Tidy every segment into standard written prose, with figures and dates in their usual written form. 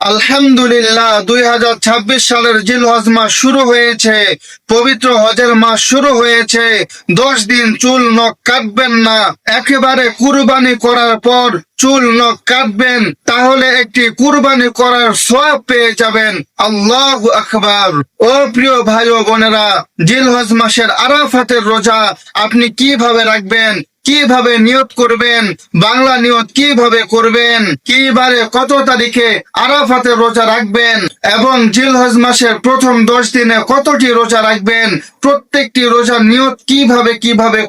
আলহামদুলিল্লাহ 2026 সালের জিলহজ মাস শুরু হয়েছে। পবিত্র হজের মাস শুরু হয়েছে। 10 দিন চুল নখ কাটবেন না। একেবারে কুরবানি করার পর চুল নখ কাটবেন, তাহলে একটি কুরবানি করার সওয়াব পেয়ে যাবেন। আল্লাহু আকবার। ও প্রিয় ভাই ও বোনেরা, জিলহজ মাসের আরাফাতের রোজা আপনি কিভাবে রাখবেন, কিভাবে নিয়ত করবেন, বাংলা নিয়ত কিভাবে করবেন, কি বারে কত তারিখে আরাফাতের রোজা রাখবেন এবং জিলহজ মাসের প্রথম 10 দিনে কতটি রোজা রাখবেন, প্রত্যেকটি রোজার নিয়ত কিভাবে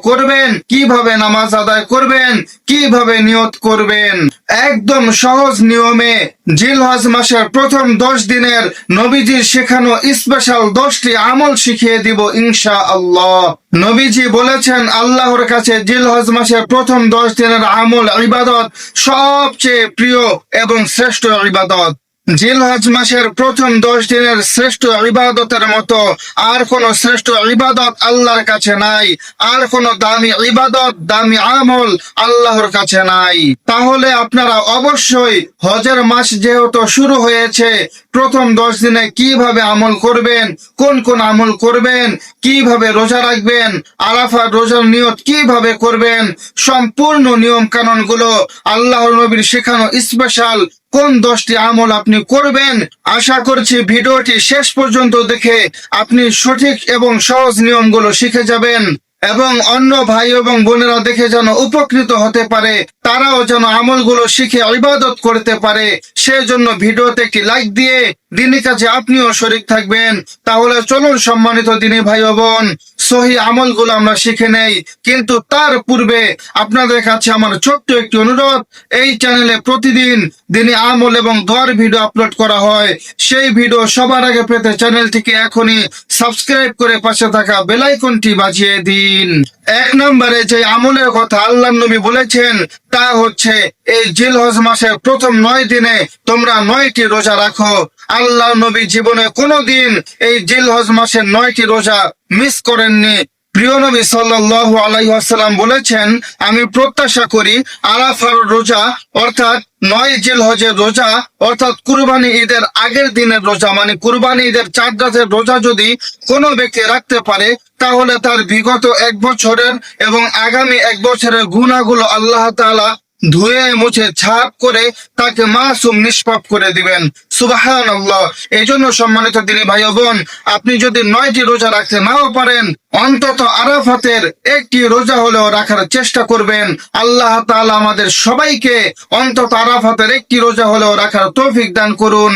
করবেন, কিভাবে নামাজ আদায় করবেন, কিভাবে নিয়ত করবেন, একদম সহজ নিয়মে জিলহজ মাসের প্রথম 10 দিনের নবীজির শেখানো স্পেশাল 10টি আমল শিখিয়ে দিব ইনশাআল্লাহ। নবীজি বলেছেন আল্লাহর কাছে জিলহজ মাসের প্রথম 10 দিনের আমল ইবাদত সবচেয়ে প্রিয় এবং শ্রেষ্ঠ ইবাদত। জিলহজ মাসের প্রথম 10 দিনের শ্রেষ্ঠ ইবাদতের মতো আর কোন শ্রেষ্ঠ ইবাদত আল্লাহর কাছে নাই, আর কোন দামি ইবাদত, দামি আমল আল্লাহর কাছে নাই। তাহলে আপনারা অবশ্যই হজের মাস যেহেতু শুরু হয়েছে, প্রথম 10 দিনে কিভাবে আমল করবেন, কোন কোন আমল করবেন, কিভাবে রোজা রাখবেন, আরাফার রোজার নিয়ত কিভাবে করবেন, সম্পূর্ণ নিয়ম কানুন গুলো আল্লাহর নবীর শেখানো স্পেশাল কোন 10টি আমল আপনি করবেন, আশা করছি ভিডিওটি শেষ পর্যন্ত দেখে আপনি সঠিক এবং সহজ নিয়মগুলো শিখে যাবেন এবং অন্য ভাই এবং বোনেরা দেখে যেন উপকৃত হতে পারে, তারাও যেন আমলগুলো শিখে ইবাদত করতে পারে। সেজন্য ভিডিওতে একটি লাইক দিয়ে দিনী কাজে আপনিও শরীক থাকবেন। তাহলে চলুন সম্মানিত দিনী ভাই ও বোন, সহি আমলগুলো আমরা শিখে নেই। কিন্তু তার পূর্বে আপনাদের কাছে আমার ছোট্ট একটি অনুরোধ, এই চ্যানেলে প্রতিদিন দিনী আমল এবং দোয়ার ভিডিও আপলোড করা হয়। সেই ভিডিও সবার আগে পেতে চ্যানেলটিকে এখনই সাবস্ক্রাইব করে পাশে থাকা বেল আইকনটি বাজিয়ে দিন। 1 নম্বরে যে আমলের কথা আল্লাহর নবী বলেছেন তা হচ্ছে এই জিলহজ মাসের প্রথম 9 দিনে তোমরা 9টি রোজা রাখো। আল্লাহর নবী জীবনে কোনোদিন এই জিলহজ মাসের 9টি রোজা মিস করেননি। প্রিয় নবী সাল্লাল্লাহু আলাইহি ওয়াসাল্লাম বলেছেন, আমি প্রত্যাশা করি আরাফার রোজা অর্থাৎ 9 জিলহজের রোজা অর্থাৎ কুরবানি ঈদের আগের দিনের রোজা, মানে কুরবানি ঈদের 4 রাতের রোজা যদি কোনো ব্যক্তি রাখতে পারে, তাহলে তার বিগত 1 বছরের এবং আগামী 1 বছরের গুনাহগুলো আল্লাহ তাআলা ধুয়ে মুছে ছাপ করে তাকে মাসুম নিষ্পাপ করে দিবেন। সুবহানাল্লাহ। এই জন্য সম্মানিত দিনী ভাই ও বোন, আপনি যদি 9টি রোজা রাখতে নাও পারেন, অন্তত আরাফাতের একটি রোজা হলেও রাখার চেষ্টা করবেন। আল্লাহ তাআলা আমাদের সবাইকে অন্তত আরাফাতের একটি রোজা হলেও রাখার তৌফিক দান করুন।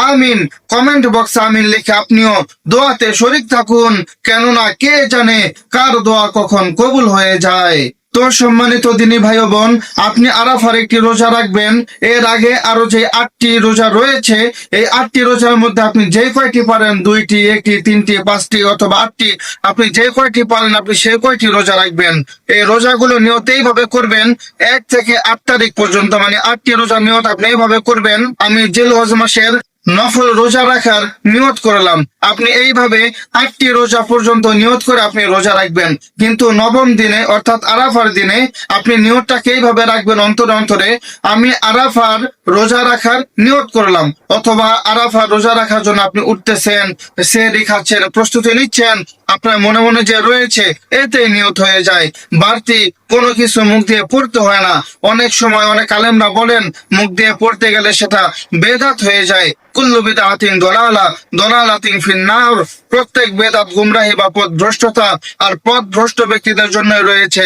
আমিন। কমেন্ট বক্সে আমিন লিখে আপনিও দোয়াতে শরীক থাকুন, কেননা কে জানে কার দোয়া কখন কবুল হয়ে যায়। তো সম্মানিত দিনী ভাই ও বোন, আপনি আরাফার একটি রোজা রাখবেন। এর আগে আরো যে 8টি রোজা রয়েছে, এই 8টি রোজার মধ্যে আপনি যে কয়টি পারেন, 2টি, 1টি, 3টি, 5টি অথবা 8টি, আপনি যে কয়টি পারেন আপনি সেই কয়টি রোজা রাখবেন। এই রোজাগুলো নিয়ত এইভাবে করবেন 1 থেকে 8 তারিখ পর্যন্ত, মানে 8টি রোজা নিয়ত আপনি এইভাবে করবেন, আমি জিলহজ মাসের নফল রোজা রাখার নিয়ত করলাম। আপনি এইভাবে 8টি রোজা পর্যন্ত নিয়ত করে আপনি রোজা রাখবেন। কিন্তু 9ম দিনে অর্থাৎ আরাফার দিনে আপনি নিয়তটাকে এইভাবে রাখবেন অন্তরে অন্তরে, আমি আরাফার রোজা রাখার নিয়ত করলাম, অথবা আরাফার রোজা রাখার জন্য আপনি উঠতেছেন, সেহরি খাচ্ছেন, প্রস্তুতি নিচ্ছেন, আপনার মনে মনে যে রয়েছে এতেই নিয়ত হয়ে যায়। বাড়তি কোনো কিছু মুখ দিয়ে পড়তে হয় না। অনেক সময় অনেক আলেমরা বলেন মুখ দিয়ে পড়তে গেলে সেটা বেদাত হয়ে যায়। কুল্লু বিদআতিন দালালা দালালাতিন ফিন্নার। প্রত্যেক বেদাত গুমরাহি বা পথভ্রষ্টতা, আর পথভ্রষ্ট ব্যক্তিদের জন্য রয়েছে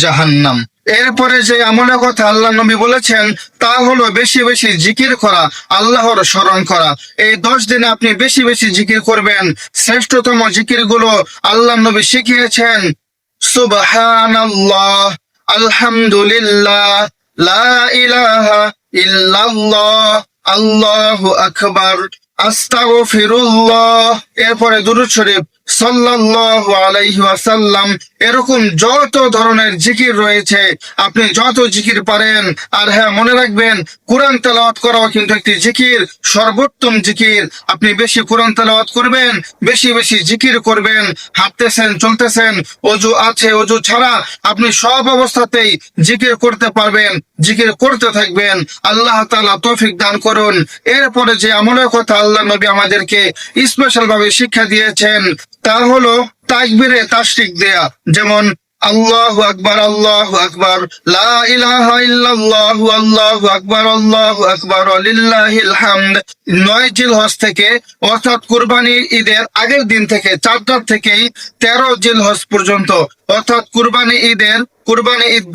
জাহান্নাম। এরপরে যে আমলের কথা আল্লাহ নবী বলেছেন তা হলো বেশি বেশি জিকির করা, আল্লাহর স্মরণ করা। এই 10 দিনে আপনি বেশি বেশি জিকির করবেন। শ্রেষ্ঠতম জিকির গুলো আল্লাহ নবী শিখিয়েছেন, সুবহানাল্লাহ, আলহামদুলিল্লাহ, লা ইলাহা ইল্লাল্লাহ, আল্লাহু আকবার, আস্তাগফিরুল্লাহ। এরপরে দুরূদ শরীফ, সাল্লাল্লাহু আলাইহি ওয়াসাল্লাম এরকম যত ধরনের জিকির রয়েছে, আপনি যত জিকির পারেন। আর হ্যাঁ, মনে রাখবেন, কোরআন তেলাওয়াত করাও কিন্তু একটি জিকির, সর্বোত্তম জিকির। আপনি বেশি কোরআন তেলাওয়াত করবেন, বেশি বেশি জিকির করবেন। হাঁটতেছেন, চলতেছেন, অজু আছে, অজু ছাড়া আপনি সব অবস্থাতেই জিকির করতে পারবেন, জিকির করতে থাকবেন। আল্লাহ তাআলা তৌফিক দান করুন। এরপরে যে আমলের কথা আল্লাহ নবী আমাদেরকে স্পেশাল ভাবে শিক্ষা দিয়েছেন, তা হলো তাকবীরে তাশরিক দেয়া। যেমন আল্লাহু আকবার, আল্লাহু আকবার, লা ইলাহা ইল্লাল্লাহ, আল্লাহু আকবার, আল্লাহু আকবার, লিল্লাহিল হামদ। 9 জিলহজ থেকে, অর্থাৎ কুরবানি ঈদের আগের দিন থেকে, 4 রাত থেকেই 13 জিলহজ পর্যন্ত, অর্থাৎ কুরবানি ঈদ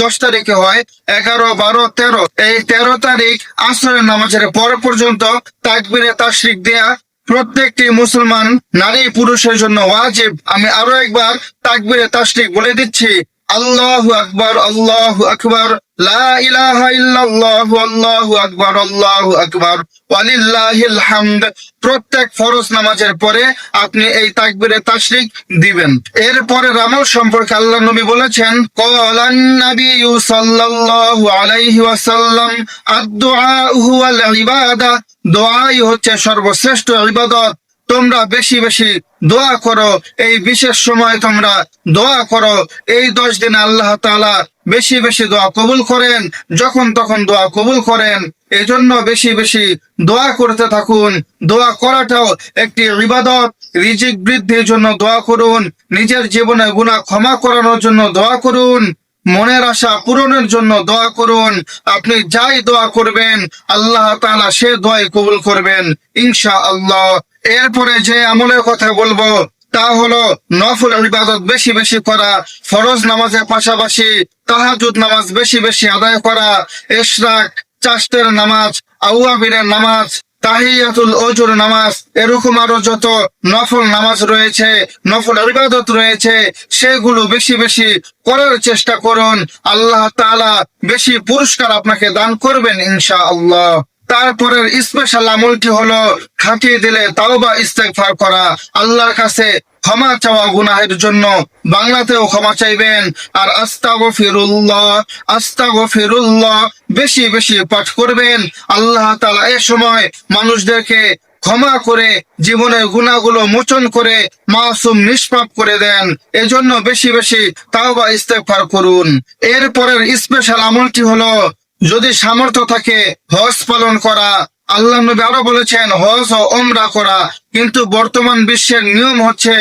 10 তারিখে হয়, 11, 12, 13। এই 13 তারিখ আসরের নামাজের পর পর্যন্ত তাকবীরে তাশরিক দেয়া প্রত্যেকটি মুসলমান নারী পুরুষের জন্য ওয়াজিব। আমি আরো একবার তাকবীরে তাশরিক বলে দিচ্ছি। আল্লাহু আকবার, আল্লাহু আকবার, লা ইলাহা ইল্লাল্লাহ, আল্লাহু আকবার, আল্লাহু আকবার, ওয়ালিল্লাহিল হামদ। প্রত্যেক ফরজ নামাজের পরে আপনি এই তাকবীরে তাশরিক দিবেন। এরপরে আমল সম্পর্কে আল্লাহ নবী বলেছেন, ক্বালান নাবিয়্যু সাল্লাল্লাহু আলাইহি ওয়াসাল্লাম, আদ-দুআ হুয়াল ইবাদা। দোয়াই হচ্ছে সর্বশ্রেষ্ঠ ইবাদত। তোমরা বেশি বেশি দোয়া করো, এই বিশেষ সময় তোমরা দোয়া করো। এই 10 দিনে আল্লাহ তাআলা বেশি বেশি দোয়া কবুল করেন, যখন তখন দোয়া কবুল করেন। এজন্য বেশি বেশি দোয়া করতে থাকুন। দোয়া করাটাও একটি ইবাদত। রিজিক বৃদ্ধির জন্য দোয়া করুন, নিজের জীবনে গুনাহ ক্ষমা করানোর জন্য দোয়া করুন, মনের আশা পূরণের জন্য দোয়া করুন। আপনি যাই দোয়া করবেন, আল্লাহ তাআলা সে দোয়াই কবুল করবেন ইনশাআল্লাহ। এরপরে যে আমলের কথা বলবো, তা হলো নফল ইবাদত বেশি বেশি করা। ফরজ নামাজের পাশাপাশি তাহাজ্জুদ নামাজ বেশি বেশি আদায় করা, ইশরাক, চাষতের নামাজ, আওয়াবিরের নামাজ, তাহিয়াতুল ওজুর নামাজ, এরকম আরো যত নফল নামাজ রয়েছে, নফল ইবাদত রয়েছে, সেগুলো বেশি বেশি করার চেষ্টা করুন। আল্লাহ তাআলা বেশি পুরস্কার আপনাকে দান করবেন ইনশাআল্লাহ। তারপরের স্পেশাল আমলটি হলো খাঁটি দিলে তাওবা ইস্তেগফার করা, আল্লাহর কাছে ক্ষমা চাওয়া গুনাহের জন্য। বাংলাতেও ক্ষমা চাইবেন। আর আস্তাগফিরুল্লাহ, আস্তাগফিরুল্লাহ বেশি বেশি পাঠ করবেন। আল্লাহ তাআলা এ সময় মানুষদেরকে ক্ষমা করে জীবনের গুনাহগুলো মোচন করে মাসুম নিষ্পাপ করে দেন। এজন্য বেশি বেশি তাওবা ইস্তেগফার করুন। এরপরের স্পেশাল আমলটি হলো যদি সামর্থ্য থাকে হজ পালন করা। আল্লাহ নবী আরো বলেছেন হজ ও ওমরা করা। কিন্তু বর্তমান বিশ্বের নিয়ম হচ্ছে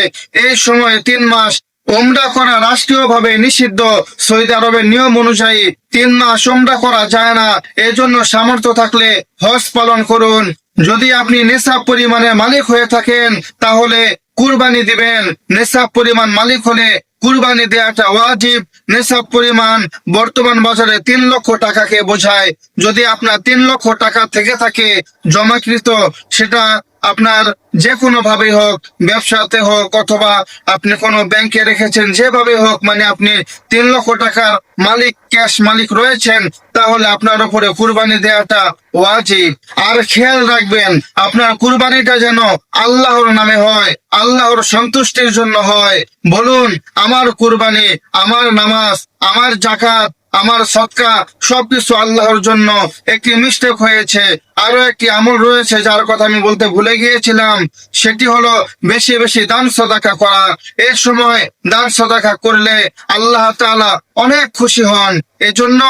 এই সময় 3 মাস ওমরা করা রাষ্ট্রীয়ভাবে নিষিদ্ধ। সৌদি আরবের নিয়ম অনুযায়ী 3 মাস ওমরা করা যায় না। এজন্য সামর্থ্য থাকলে হজ পালন করুন। যদি আপনি নেশাব পরিমাণে মালিক হয়ে থাকেন, তাহলে কুরবানি দিবেন। নেশাব পরিমাণ মালিক হলে কুরবানি দেওয়াটা ওয়াজিব। নেশাব পরিমাণ বর্তমান বাজারে 3 লক্ষ টাকাকে বোঝায়। যদি আপনার 3 লক্ষ টাকা থেকে থাকে জমাকৃত, সেটা আপনার যে কোনো ভাবে হোক, ব্যবসাতে হোক অথবা আপনি কোনো ব্যাংকে রেখেছেন, যেভাবে হোক, মানে আপনি 3 লক্ষ টাকার মালিক, ক্যাশ মালিক রয়েছেন, তাহলে আপনার উপরে কুরবানি দেওয়াটা ওয়াজিব। আর খেয়াল রাখবেন আপনার কুরবানিটা যেন আল্লাহর নামে হয়, আল্লাহর সন্তুষ্টির জন্য হয়। বলুন, আমার কুরবানি, আমার নামাজ, আমার যাকাত, আমার সদকা সবকিছু আল্লাহর জন্য। একটি মিস্টেক হয়েছে, আরো একটি আমল রয়েছে যার কথা আমি বলতে ভুলে গিয়েছিলাম। সেটি হলো বেশি বেশি দান সদাকা করা। এর সময় দান সদাকা করলে আল্লাহ তাআলা অনেক খুশি হন। এজন্য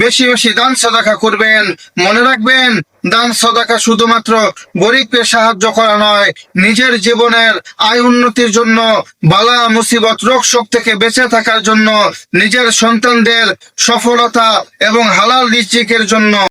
বেশি বেশি দান সদাকা করবেন। মনে রাখবেন, দান সদাকা শুধুমাত্র গরিবকে সাহায্য করা নয়, নিজের জীবনের আয় উন্নতির জন্য, বালা মুসিবত রোগ শোক থেকে বেঁচে থাকার জন্য, নিজের সন্তানদের সফলতা এবং হালাল রিজিকের জন্য।